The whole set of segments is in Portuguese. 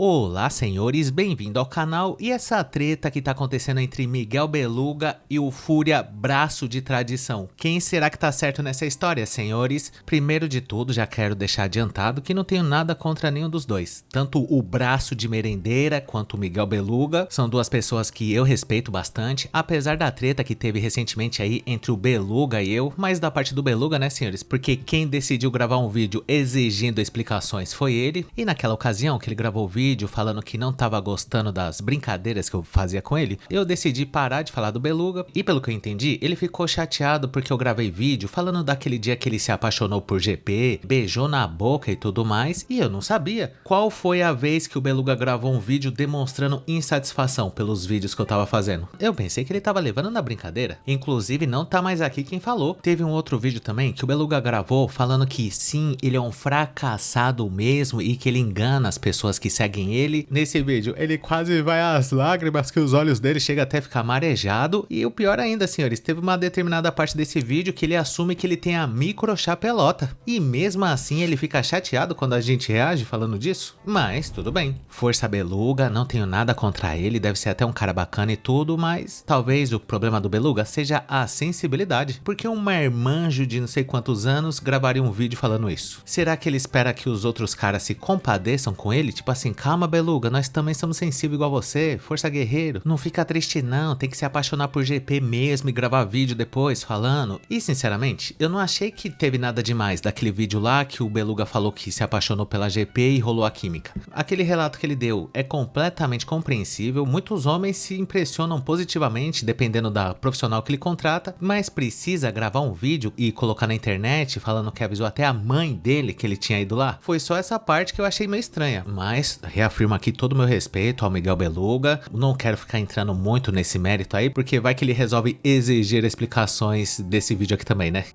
Olá, senhores, bem-vindo ao canal. E essa treta que tá acontecendo entre Miguel Beluga e o Fúria Braço de Tradição? Quem será que tá certo nessa história, senhores? Primeiro de tudo, já quero deixar adiantado que não tenho nada contra nenhum dos dois. Tanto o Braço de Merendeira quanto o Miguel Beluga são duas pessoas que eu respeito bastante, apesar da treta que teve recentemente aí entre o Beluga e eu, mas da parte do Beluga, né, senhores? Porque quem decidiu gravar um vídeo exigindo explicações foi ele, e naquela ocasião que ele gravou o vídeo falando que não tava gostando das brincadeiras que eu fazia com ele, eu decidi parar de falar do Beluga, e pelo que eu entendi, ele ficou chateado porque eu gravei vídeo falando daquele dia que ele se apaixonou por GP, beijou na boca e tudo mais, e eu não sabia qual foi a vez que o Beluga gravou um vídeo demonstrando insatisfação pelos vídeos que eu tava fazendo. Eu pensei que ele tava levando na brincadeira, inclusive não tá mais aqui quem falou. Teve um outro vídeo também que o Beluga gravou falando que sim, ele é um fracassado mesmo e que ele engana as pessoas que seguem ele. Nesse vídeo ele quase vai às lágrimas, que os olhos dele chegam até a ficar marejado, e o pior ainda, senhores, teve uma determinada parte desse vídeo que ele assume que ele tem a microchapelota, e mesmo assim ele fica chateado quando a gente reage falando disso. Mas tudo bem, força Beluga, não tenho nada contra ele, deve ser até um cara bacana e tudo, mas talvez o problema do Beluga seja a sensibilidade, porque um marmanjo de não sei quantos anos gravaria um vídeo falando isso. Será que ele espera que os outros caras se compadeçam com ele? Tipo assim, calma Beluga, nós também somos sensíveis igual você, força guerreiro, não fica triste não, tem que se apaixonar por GP mesmo e gravar vídeo depois falando. E sinceramente, eu não achei que teve nada demais daquele vídeo lá que o Beluga falou que se apaixonou pela GP e rolou a química. Aquele relato que ele deu é completamente compreensível, muitos homens se impressionam positivamente dependendo da profissional que ele contrata, mas precisa gravar um vídeo e colocar na internet falando que avisou até a mãe dele que ele tinha ido lá? Foi só essa parte que eu achei meio estranha, mas reafirmo aqui todo o meu respeito ao Miguel Beluga, não quero ficar entrando muito nesse mérito aí, porque vai que ele resolve exigir explicações desse vídeo aqui também, né?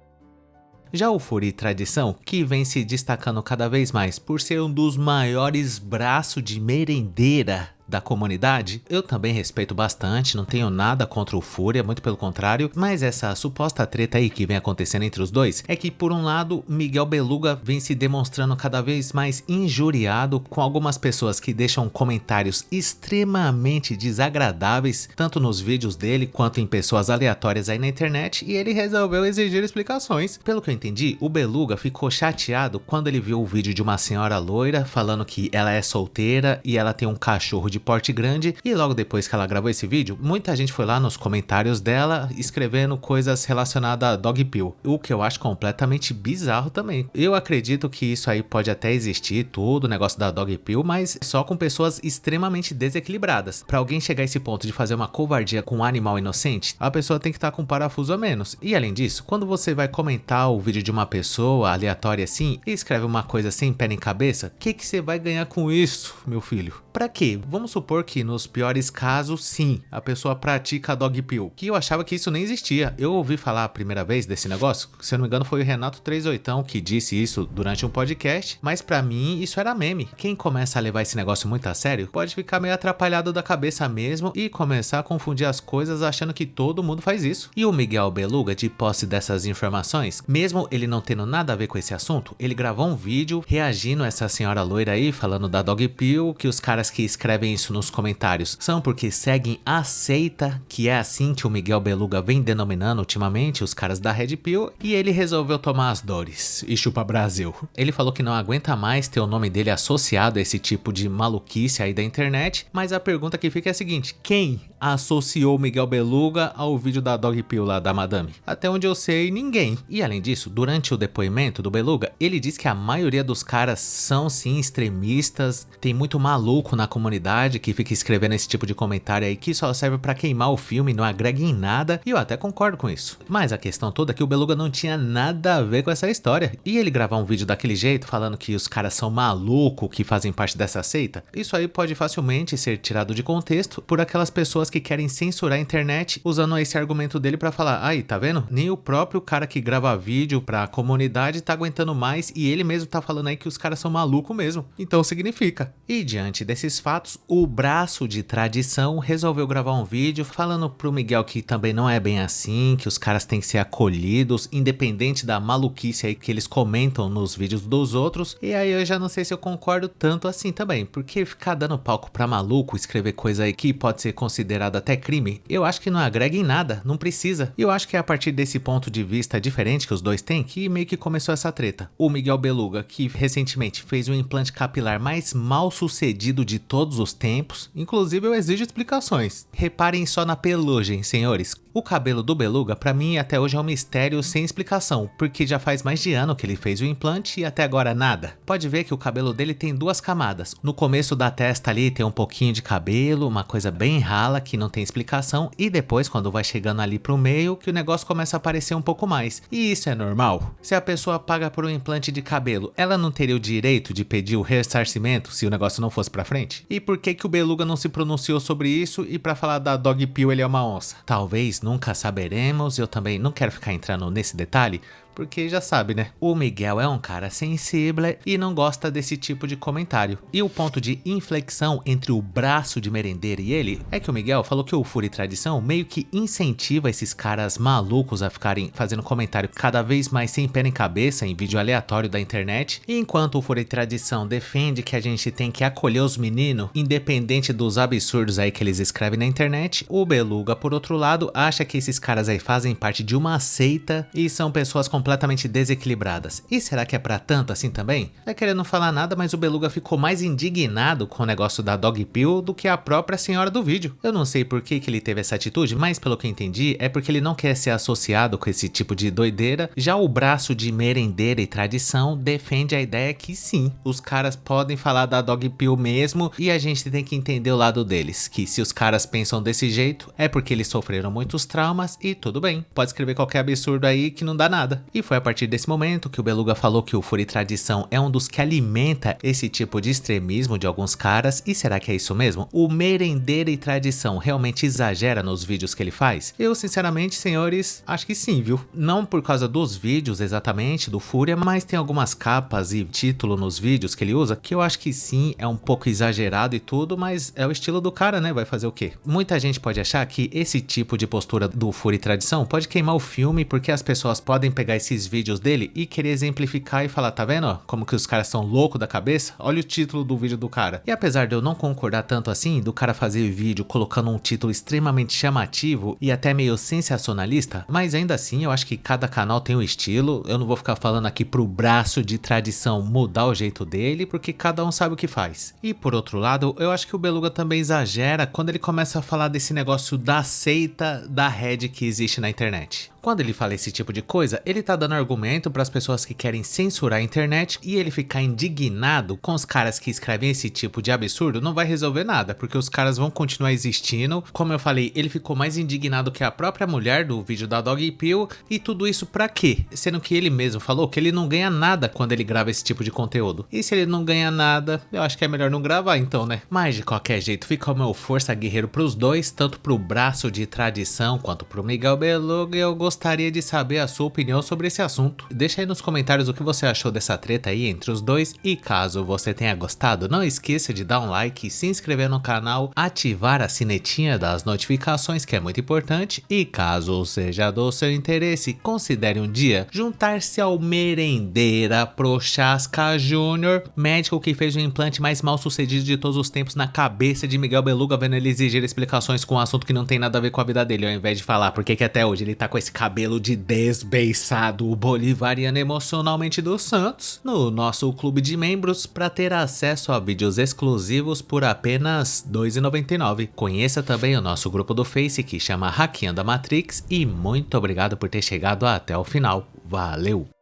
Já o Fúria Tradição, que vem se destacando cada vez mais por ser um dos maiores braços de merendeira da comunidade, eu também respeito bastante, não tenho nada contra o Fúria, muito pelo contrário, mas essa suposta treta aí que vem acontecendo entre os dois é que, por um lado, Miguel Beluga vem se demonstrando cada vez mais injuriado com algumas pessoas que deixam comentários extremamente desagradáveis, tanto nos vídeos dele quanto em pessoas aleatórias aí na internet, e ele resolveu exigir explicações. Pelo que eu entendi, o Beluga ficou chateado quando ele viu o vídeo de uma senhora loira falando que ela é solteira e ela tem um cachorro de porte grande, e logo depois que ela gravou esse vídeo, muita gente foi lá nos comentários dela escrevendo coisas relacionadas a dog pill, o que eu acho completamente bizarro também. Eu acredito que isso aí pode até existir, tudo, o negócio da dog pill, mas só com pessoas extremamente desequilibradas. Pra alguém chegar a esse ponto de fazer uma covardia com um animal inocente, a pessoa tem que estar com um parafuso a menos. E além disso, quando você vai comentar o vídeo de uma pessoa aleatória assim e escreve uma coisa sem pé nem cabeça, o que você vai ganhar com isso, meu filho? Pra quê? Vamos supor que nos piores casos, sim, a pessoa pratica dog pill, que eu achava que isso nem existia. Eu ouvi falar a primeira vez desse negócio, se eu não me engano foi o Renato 38 que disse isso durante um podcast, mas pra mim isso era meme. Quem começa a levar esse negócio muito a sério pode ficar meio atrapalhado da cabeça mesmo e começar a confundir as coisas achando que todo mundo faz isso. E o Miguel Beluga, de posse dessas informações, mesmo ele não tendo nada a ver com esse assunto, ele gravou um vídeo reagindo a essa senhora loira aí, falando da dog pill, que os caras que escrevem isso nos comentários são porque seguem a seita, que é assim que o Miguel Beluga vem denominando ultimamente os caras da Red Pill, e ele resolveu tomar as dores e chupa Brasil. Ele falou que não aguenta mais ter o nome dele associado a esse tipo de maluquice aí da internet, mas a pergunta que fica é a seguinte: quem associou o Miguel Beluga ao vídeo da dog pill lá da madame? Até onde eu sei, ninguém. E além disso, durante o depoimento do Beluga, ele diz que a maioria dos caras são sim extremistas, tem muito maluco na comunidade que fica escrevendo esse tipo de comentário aí que só serve pra queimar o filme, não agrega em nada, e eu até concordo com isso. Mas a questão toda é que o Beluga não tinha nada a ver com essa história, e ele gravar um vídeo daquele jeito, falando que os caras são malucos que fazem parte dessa seita, isso aí pode facilmente ser tirado de contexto por aquelas pessoas que querem censurar a internet usando esse argumento dele pra falar, aí, tá vendo? Nem o próprio cara que grava vídeo pra comunidade tá aguentando mais e ele mesmo tá falando aí que os caras são malucos mesmo. Então significa. E diante desses fatos, o braço de tradição resolveu gravar um vídeo falando pro Miguel que também não é bem assim, que os caras têm que ser acolhidos, independente da maluquice aí que eles comentam nos vídeos dos outros. E aí eu já não sei se eu concordo tanto assim também, porque ficar dando palco pra maluco, escrever coisa aí que pode ser considerado até crime, eu acho que não agrega em nada, não precisa. E eu acho que é a partir desse ponto de vista diferente que os dois têm que meio que começou essa treta. O Miguel Beluga, que recentemente fez o implante capilar mais mal sucedido de todos os tempos, inclusive eu exijo explicações. Reparem só na pelugem, senhores. O cabelo do Beluga, pra mim, até hoje é um mistério sem explicação, porque já faz mais de ano que ele fez o implante e até agora nada. Pode ver que o cabelo dele tem duas camadas. No começo da testa ali tem um pouquinho de cabelo, uma coisa bem rala que não tem explicação, e depois quando vai chegando ali pro meio que o negócio começa a aparecer um pouco mais. E isso é normal? Se a pessoa paga por um implante de cabelo, ela não teria o direito de pedir o ressarcimento se o negócio não fosse pra frente? E por que que o Beluga não se pronunciou sobre isso e pra falar da Dog Pill ele é uma onça? Talvez nunca saberemos, eu também não quero ficar entrando nesse detalhe, porque já sabe, né? O Miguel é um cara sensível e não gosta desse tipo de comentário. E o ponto de inflexão entre o braço de merendeira e ele é que o Miguel falou que o Fúria e Tradição meio que incentiva esses caras malucos a ficarem fazendo comentário cada vez mais sem pé nem cabeça em vídeo aleatório da internet. E enquanto o Fúria e Tradição defende que a gente tem que acolher os meninos, independente dos absurdos aí que eles escrevem na internet, o Beluga, por outro lado, acha que esses caras aí fazem parte de uma seita e são pessoas completamente desequilibradas. E será que é pra tanto assim também? Não é querendo falar nada, mas o Beluga ficou mais indignado com o negócio da Dog Pill do que a própria senhora do vídeo. Eu não sei por que ele teve essa atitude, mas pelo que eu entendi é porque ele não quer ser associado com esse tipo de doideira. Já o braço de merendeira e tradição defende a ideia que sim, os caras podem falar da Dog Pill mesmo e a gente tem que entender o lado deles, que se os caras pensam desse jeito é porque eles sofreram muitos traumas e tudo bem, pode escrever qualquer absurdo aí que não dá nada. E foi a partir desse momento que o Beluga falou que o Fúria e Tradição é um dos que alimenta esse tipo de extremismo de alguns caras. E será que é isso mesmo? O merendeira e tradição realmente exagera nos vídeos que ele faz? Eu sinceramente, senhores, acho que sim, viu? Não por causa dos vídeos exatamente do Fúria, mas tem algumas capas e título nos vídeos que ele usa que eu acho que sim, é um pouco exagerado e tudo, mas é o estilo do cara, né? Vai fazer o quê? Muita gente pode achar que esse tipo de postura do Fúria e Tradição pode queimar o filme porque as pessoas podem pegar esses vídeos dele e querer exemplificar e falar, tá vendo, ó, como que os caras são loucos da cabeça? Olha o título do vídeo do cara. E apesar de eu não concordar tanto assim, do cara fazer vídeo colocando um título extremamente chamativo e até meio sensacionalista, mas ainda assim eu acho que cada canal tem um estilo, eu não vou ficar falando aqui pro braço de tradição mudar o jeito dele, porque cada um sabe o que faz. E por outro lado, eu acho que o Beluga também exagera quando ele começa a falar desse negócio da seita da Red que existe na internet. Quando ele fala esse tipo de coisa, ele tá dando argumento para as pessoas que querem censurar a internet e ele ficar indignado com os caras que escrevem esse tipo de absurdo não vai resolver nada, porque os caras vão continuar existindo. Como eu falei, ele ficou mais indignado que a própria mulher do vídeo da Dog Pill e tudo isso pra quê? Sendo que ele mesmo falou que ele não ganha nada quando ele grava esse tipo de conteúdo. E se ele não ganha nada, eu acho que é melhor não gravar então, né? Mas de qualquer jeito, fica o meu força guerreiro pros dois, tanto pro braço de tradição quanto pro Miguel Beluga. Eu gostaria de saber a sua opinião sobre esse assunto. Deixa aí nos comentários o que você achou dessa treta aí entre os dois e caso você tenha gostado, não esqueça de dar um like, se inscrever no canal, ativar a sinetinha das notificações que é muito importante e caso seja do seu interesse, considere um dia juntar-se ao Merendeira Prochaska Júnior, médico que fez o implante mais mal sucedido de todos os tempos na cabeça de Miguel Beluga, vendo ele exigir explicações com um assunto que não tem nada a ver com a vida dele, ao invés de falar porque que até hoje ele tá com esse cabelo de desbeiçado bolivariano emocionalmente dos Santos no nosso clube de membros para ter acesso a vídeos exclusivos por apenas R$ 2,99. Conheça também o nosso grupo do Face que chama Hackeando a Matrix e muito obrigado por ter chegado até o final. Valeu!